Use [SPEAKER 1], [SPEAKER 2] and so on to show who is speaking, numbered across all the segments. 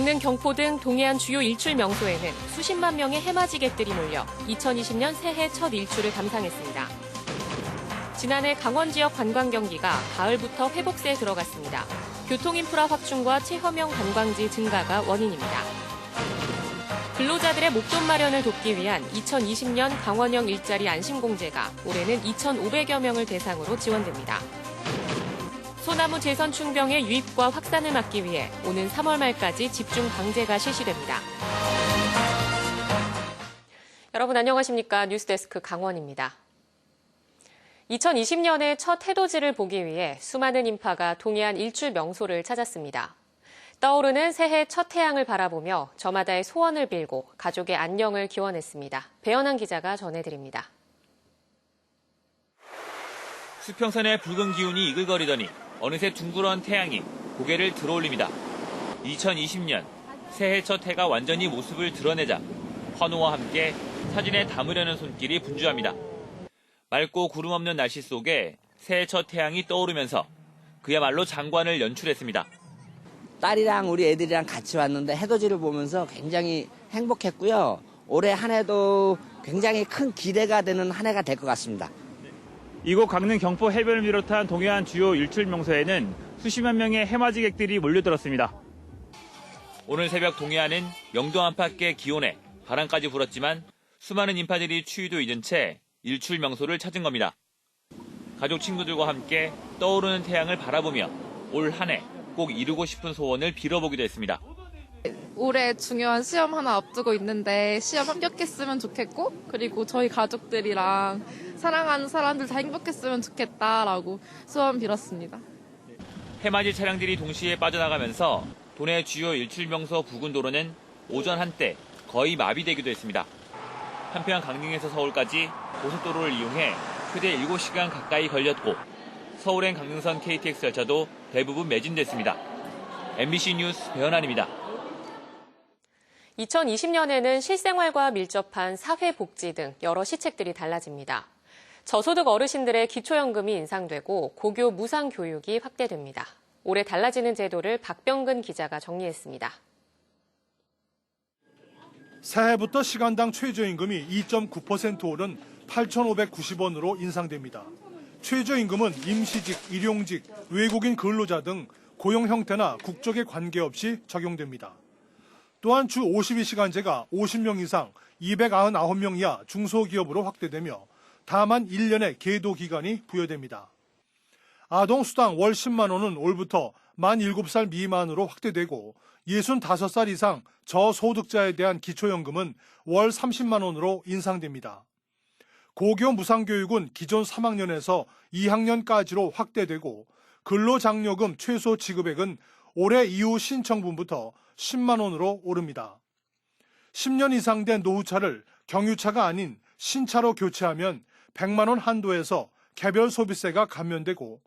[SPEAKER 1] 강릉, 경포 등 동해안 주요 일출 명소에는 수십만 명의 해맞이객들이 몰려 2020년 새해 첫 일출을 감상했습니다. 지난해 강원 지역 관광 경기가 가을부터 회복세에 들어갔습니다. 교통인프라 확충과 체험형 관광지 증가가 원인입니다. 근로자들의 목돈 마련을 돕기 위한 2020년 강원형 일자리 안심공제가 올해는 2,500여 명을 대상으로 지원됩니다. 소나무 재선 충병의 유입과 확산을 막기 위해 오는 3월 말까지 집중 방제가 실시됩니다. 여러분 안녕하십니까? 뉴스데스크 강원입니다. 2020년의 첫 해돋이를 보기 위해 수많은 인파가 동해안 일출 명소를 찾았습니다. 떠오르는 새해 첫 태양을 바라보며 저마다의 소원을 빌고 가족의 안녕을 기원했습니다. 배현한 기자가 전해드립니다.
[SPEAKER 2] 수평선의 붉은 기운이 이글거리더니 어느새 둥그런 태양이 고개를 들어올립니다. 2020년 새해 첫 해가 완전히 모습을 드러내자 환호와 함께 사진에 담으려는 손길이 분주합니다. 맑고 구름 없는 날씨 속에 새해 첫 태양이 떠오르면서 그야말로 장관을 연출했습니다.
[SPEAKER 3] 딸이랑 우리 애들이랑 같이 왔는데 해돋이를 보면서 굉장히 행복했고요. 올해 한 해도 굉장히 큰 기대가 되는 한 해가 될 것 같습니다.
[SPEAKER 4] 이곳 강릉 경포 해변을 비롯한 동해안 주요 일출 명소에는 수십만 명의 해맞이객들이 몰려들었습니다.
[SPEAKER 2] 오늘 새벽 동해안은 영도 안팎의 기온에 바람까지 불었지만 수많은 인파들이 추위도 잊은 채 일출 명소를 찾은 겁니다. 가족 친구들과 함께 떠오르는 태양을 바라보며 올 한 해 꼭 이루고 싶은 소원을 빌어보기도 했습니다.
[SPEAKER 5] 올해 중요한 시험 하나 앞두고 있는데 시험 합격했으면 좋겠고 그리고 저희 가족들이랑 사랑하는 사람들 다 행복했으면 좋겠다라고 소원 빌었습니다.
[SPEAKER 2] 해맞이 차량들이 동시에 빠져나가면서 도내 주요 일출 명소 부근 도로는 오전 한때 거의 마비되기도 했습니다. 한편 강릉에서 서울까지 고속도로를 이용해 최대 7시간 가까이 걸렸고 서울행 강릉선 KTX 열차도 대부분 매진됐습니다. MBC 뉴스 배현환입니다.
[SPEAKER 1] 2020년에는 실생활과 밀접한 사회복지 등 여러 시책들이 달라집니다. 저소득 어르신들의 기초연금이 인상되고 고교 무상교육이 확대됩니다. 올해 달라지는 제도를 박병근 기자가 정리했습니다.
[SPEAKER 6] 새해부터 시간당 최저임금이 2.9% 오른 8,590원으로 인상됩니다. 최저임금은 임시직, 일용직, 외국인 근로자 등 고용 형태나 국적에 관계없이 적용됩니다. 또한 주 52시간제가 50명 이상 299명 이하 중소기업으로 확대되며 다만 1년의 계도 기간이 부여됩니다. 아동수당 월 10만 원은 올부터 만 7살 미만으로 확대되고 65살 이상 저소득자에 대한 기초연금은 월 30만 원으로 인상됩니다. 고교 무상교육은 기존 3학년에서 2학년까지로 확대되고 근로장려금 최소 지급액은 올해 이후 신청분부터 10만 원으로 오릅니다. 10년 이상 된 노후차를 경유차가 아닌 신차로 교체하면 100만 원 한도에서 개별 소비세가 감면되고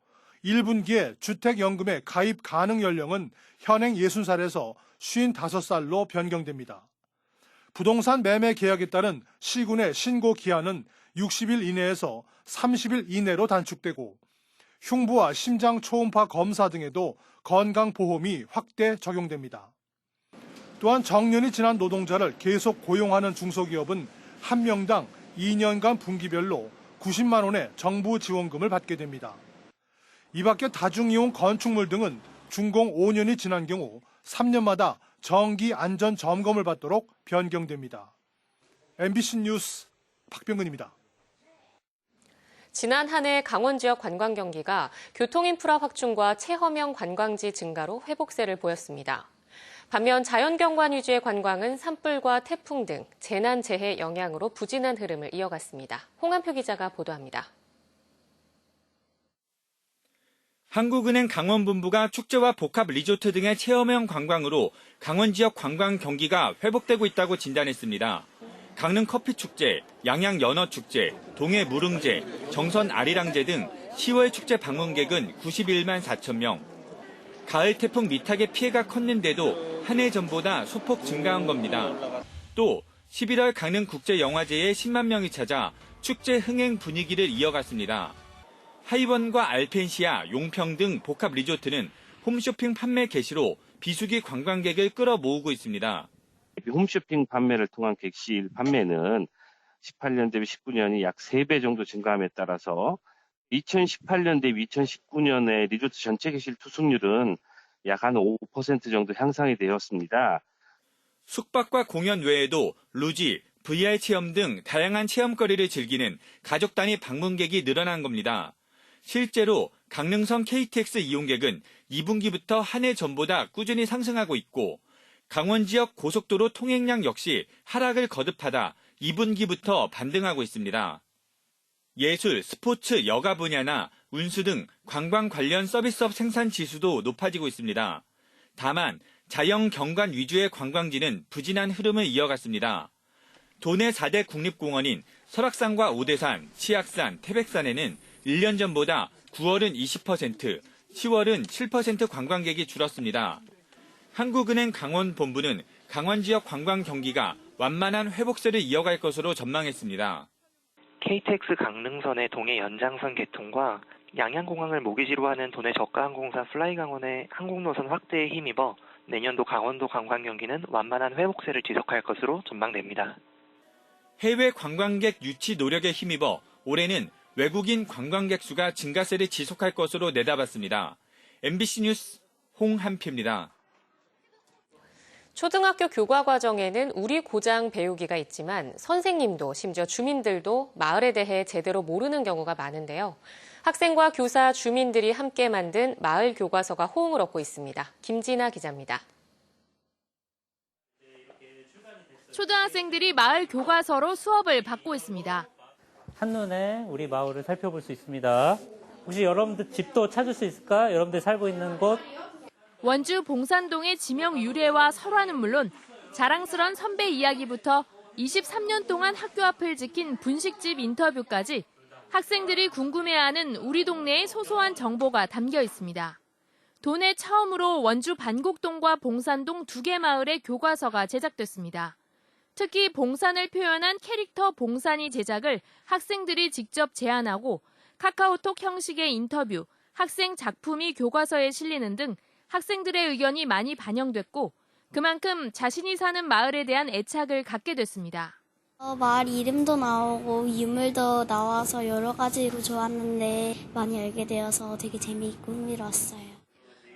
[SPEAKER 6] 1분기에 주택연금에 가입 가능 연령은 현행 60살에서 55살로 변경됩니다. 부동산 매매 계약에 따른 시군의 신고 기한은 60일 이내에서 30일 이내로 단축되고 흉부와 심장 초음파 검사 등에도 건강보험이 확대 적용됩니다. 또한 정년이 지난 노동자를 계속 고용하는 중소기업은 한 명당 2년간 분기별로 90만 원의 정부 지원금을 받게 됩니다. 이 밖에 다중이용 건축물 등은 준공 5년이 지난 경우 3년마다 정기 안전 점검을 받도록 변경됩니다. MBC 뉴스 박병근입니다.
[SPEAKER 1] 지난 한 해 강원 지역 관광 경기가 교통인프라 확충과 체험형 관광지 증가로 회복세를 보였습니다. 반면 자연경관 위주의 관광은 산불과 태풍 등 재난재해 영향으로 부진한 흐름을 이어갔습니다. 홍한표 기자가 보도합니다.
[SPEAKER 7] 한국은행 강원본부가 축제와 복합 리조트 등의 체험형 관광으로 강원 지역 관광 경기가 회복되고 있다고 진단했습니다. 강릉 커피축제, 양양 연어축제, 동해 무릉제, 정선 아리랑제 등 10월 축제 방문객은 91만 4천 명. 가을 태풍 미탁의 피해가 컸는데도 한 해 전보다 소폭 증가한 겁니다. 또 11월 강릉 국제영화제에 10만 명이 찾아 축제 흥행 분위기를 이어갔습니다. 하이번과 알펜시아, 용평 등 복합 리조트는 홈쇼핑 판매 개시로 비수기 관광객을 끌어모으고 있습니다.
[SPEAKER 8] 홈쇼핑 판매를 통한 객실 판매는 18년 대비 19년이 약 3배 정도 증가함에 따라서 2018년 대비 2019년에 리조트 전체 객실 투숙률은 약 한 5% 정도 향상이 되었습니다.
[SPEAKER 7] 숙박과 공연 외에도 루지, VR 체험 등 다양한 체험거리를 즐기는 가족 단위 방문객이 늘어난 겁니다. 실제로 강릉선 KTX 이용객은 2분기부터 한 해 전보다 꾸준히 상승하고 있고 강원 지역 고속도로 통행량 역시 하락을 거듭하다 2분기부터 반등하고 있습니다. 예술, 스포츠, 여가 분야나 운수 등 관광 관련 서비스업 생산 지수도 높아지고 있습니다. 다만 자연 경관 위주의 관광지는 부진한 흐름을 이어갔습니다. 도내 4대 국립공원인 설악산과 오대산, 치악산, 태백산에는 1년 전보다 9월은 20%, 10월은 7% 관광객이 줄었습니다. 한국은행 강원본부는 강원 지역 관광 경기가 완만한 회복세를 이어갈 것으로 전망했습니다.
[SPEAKER 9] KTX 강릉선의 동해 연장선 개통과 양양공항을 모기지로 하는 도내 저가 항공사 플라이강원의 항공노선 확대에 힘입어 내년도 강원도 관광 경기는 완만한 회복세를 지속할 것으로 전망됩니다.
[SPEAKER 7] 해외 관광객 유치 노력에 힘입어 올해는 외국인 관광객 수가 증가세를 지속할 것으로 내다봤습니다. MBC 뉴스 홍한표입니다.
[SPEAKER 1] 초등학교 교과 과정에는 우리 고장 배우기가 있지만 선생님도 심지어 주민들도 마을에 대해 제대로 모르는 경우가 많은데요. 학생과 교사, 주민들이 함께 만든 마을 교과서가 호응을 얻고 있습니다. 김진아 기자입니다.
[SPEAKER 10] 초등학생들이 마을 교과서로 수업을 받고 있습니다.
[SPEAKER 11] 한눈에 우리 마을을 살펴볼 수 있습니다. 혹시 여러분들 집도 찾을 수 있을까? 여러분들 살고 있는 곳.
[SPEAKER 10] 원주 봉산동의 지명 유래와 설화는 물론 자랑스런 선배 이야기부터 23년 동안 학교 앞을 지킨 분식집 인터뷰까지 학생들이 궁금해하는 우리 동네의 소소한 정보가 담겨 있습니다. 도내 처음으로 원주 반곡동과 봉산동 2개 마을의 교과서가 제작됐습니다. 특히 봉산을 표현한 캐릭터 봉산이 제작을 학생들이 직접 제안하고 카카오톡 형식의 인터뷰, 학생 작품이 교과서에 실리는 등 학생들의 의견이 많이 반영됐고 그만큼 자신이 사는 마을에 대한 애착을 갖게 됐습니다.
[SPEAKER 12] 마을 이름도 나오고 유물도 나와서 여러 가지로 좋았는데 많이 알게 되어서 되게 재미있고 흥미로웠어요.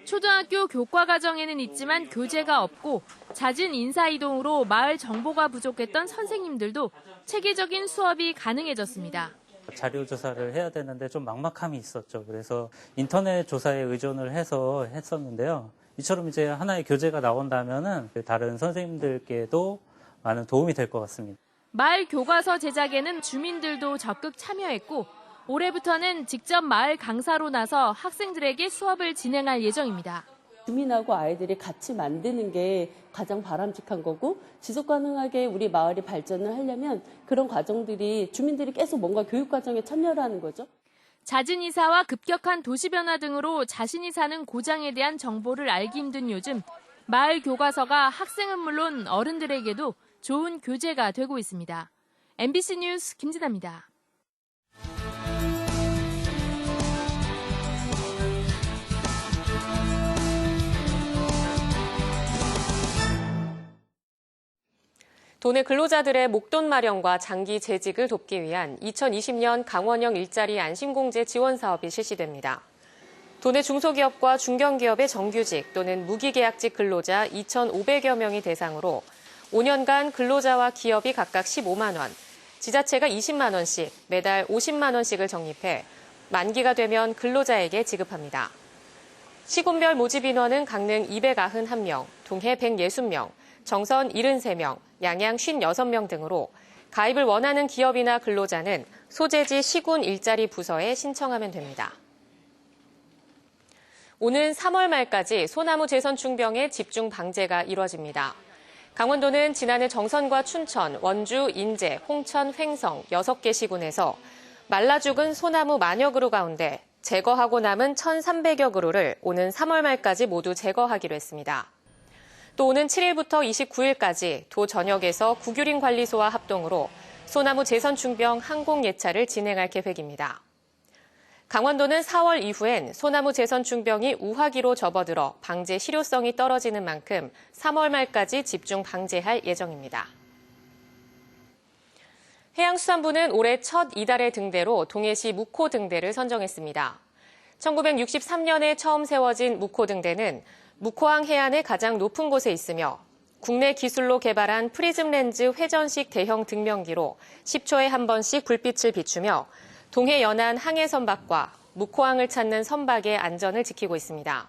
[SPEAKER 10] 초등학교 교과 과정에는 있지만 교재가 없고 잦은 인사이동으로 마을 정보가 부족했던 선생님들도 체계적인 수업이 가능해졌습니다.
[SPEAKER 11] 자료 조사를 해야 되는데 좀 막막함이 있었죠. 그래서 인터넷 조사에 의존을 해서 했었는데요. 이처럼 이제 하나의 교재가 나온다면은 다른 선생님들께도 많은 도움이 될 것 같습니다.
[SPEAKER 10] 마을 교과서 제작에는 주민들도 적극 참여했고 올해부터는 직접 마을 강사로 나서 학생들에게 수업을 진행할 예정입니다.
[SPEAKER 13] 주민하고 아이들이 같이 만드는 게 가장 바람직한 거고 지속 가능하게 우리 마을이 발전을 하려면 그런 과정들이 주민들이 계속 뭔가 교육 과정에 참여를 하는 거죠.
[SPEAKER 10] 잦은 이사와 급격한 도시 변화 등으로 자신이 사는 고장에 대한 정보를 알기 힘든 요즘 마을 교과서가 학생은 물론 어른들에게도 좋은 교재가 되고 있습니다. MBC 뉴스 김진아입니다.
[SPEAKER 1] 도내 근로자들의 목돈 마련과 장기 재직을 돕기 위한 2020년 강원형 일자리 안심공제 지원 사업이 실시됩니다. 도내 중소기업과 중견기업의 정규직 또는 무기계약직 근로자 2,500여 명이 대상으로 5년간 근로자와 기업이 각각 15만 원, 지자체가 20만 원씩 매달 50만 원씩을 적립해 만기가 되면 근로자에게 지급합니다. 시군별 모집 인원은 강릉 291명, 동해 160명, 정선 73명, 양양 56명 등으로 가입을 원하는 기업이나 근로자는 소재지 시군 일자리 부서에 신청하면 됩니다. 오는 3월 말까지 소나무 재선충병의 집중 방제가 이뤄집니다. 강원도는 지난해 정선과 춘천, 원주, 인제, 홍천, 횡성 6개 시군에서 말라 죽은 소나무 만여 그루 가운데 제거하고 남은 1,300여 그루를 오는 3월 말까지 모두 제거하기로 했습니다. 또 오는 7일부터 29일까지 도 전역에서 구규림 관리소와 합동으로 소나무 재선충병 항공 예차를 진행할 계획입니다. 강원도는 4월 이후엔 소나무 재선충병이 우하기로 접어들어 방제 실효성이 떨어지는 만큼 3월 말까지 집중 방제할 예정입니다. 해양수산부는 올해 첫 이달의 등대로 동해시 묵호 등대를 선정했습니다. 1963년에 처음 세워진 묵호 등대는 묵호항 해안의 가장 높은 곳에 있으며 국내 기술로 개발한 프리즘 렌즈 회전식 대형 등명기로 10초에 한 번씩 불빛을 비추며 동해 연안 항해 선박과 묵호항을 찾는 선박의 안전을 지키고 있습니다.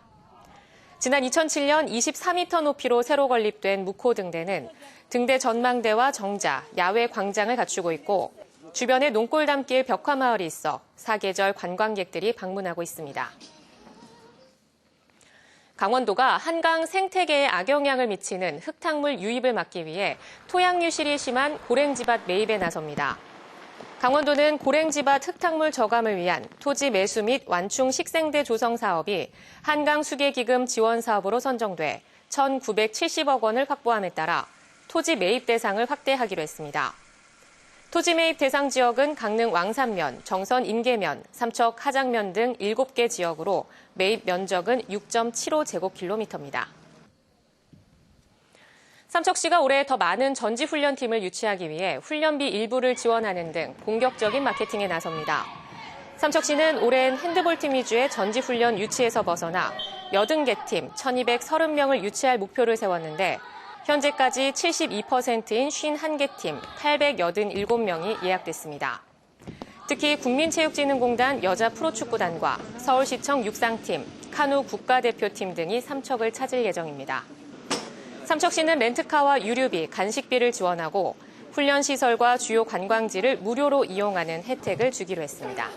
[SPEAKER 1] 지난 2007년 24m 높이로 새로 건립된 묵호 등대는 등대 전망대와 정자, 야외 광장을 갖추고 있고 주변에 농골담길 벽화마을이 있어 사계절 관광객들이 방문하고 있습니다. 강원도가 한강 생태계에 악영향을 미치는 흙탕물 유입을 막기 위해 토양 유실이 심한 고랭지밭 매입에 나섭니다. 강원도는 고랭지밭 흙탕물 저감을 위한 토지 매수 및 완충 식생대 조성 사업이 한강 수계기금 지원 사업으로 선정돼 1,970억 원을 확보함에 따라 토지 매입 대상을 확대하기로 했습니다. 토지 매입 대상 지역은 강릉 왕산면, 정선 인계면, 삼척 하장면 등 7개 지역으로 매입 면적은 6.75제곱킬로미터입니다. 삼척시가 올해 더 많은 전지훈련팀을 유치하기 위해 훈련비 일부를 지원하는 등 공격적인 마케팅에 나섭니다. 삼척시는 올해는 핸드볼팀 위주의 전지훈련 유치에서 벗어나 80개 팀 1,230명을 유치할 목표를 세웠는데 현재까지 72%인 51개 팀 887명이 예약됐습니다. 특히 국민체육진흥공단 여자 프로축구단과 서울시청 육상팀, 카누 국가대표팀 등이 삼척을 찾을 예정입니다. 삼척시는 렌트카와 유류비, 간식비를 지원하고 훈련시설과 주요 관광지를 무료로 이용하는 혜택을 주기로 했습니다.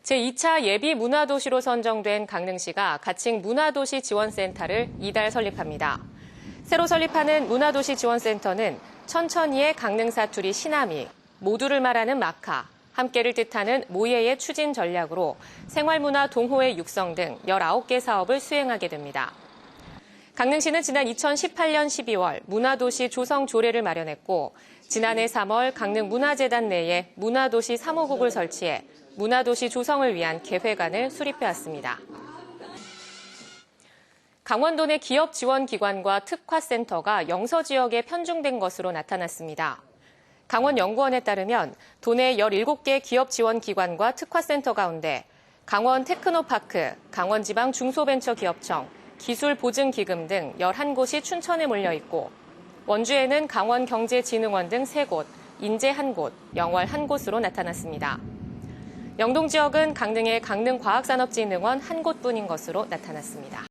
[SPEAKER 1] 제2차 예비 문화도시로 선정된 강릉시가 가칭 문화도시 지원센터를 이달 설립합니다. 새로 설립하는 문화도시 지원센터는 천천히의 강릉 사투리 시나미, 모두를 말하는 마카, 함께를 뜻하는 모예의 추진 전략으로 생활문화 동호회 육성 등 19개 사업을 수행하게 됩니다. 강릉시는 지난 2018년 12월 문화도시 조성 조례를 마련했고 지난해 3월 강릉문화재단 내에 문화도시 사무국을 설치해 문화도시 조성을 위한 계획안을 수립해왔습니다. 강원도 내 기업 지원 기관과 특화센터가 영서 지역에 편중된 것으로 나타났습니다. 강원연구원에 따르면 도내 17개 기업 지원 기관과 특화센터 가운데 강원 테크노파크, 강원지방 중소벤처기업청, 기술보증기금 등 11곳이 춘천에 몰려 있고 원주에는 강원경제진흥원 등 3곳, 인제 1곳, 영월 1곳으로 나타났습니다. 영동 지역은 강릉의 강릉과학산업진흥원 1곳뿐인 것으로 나타났습니다.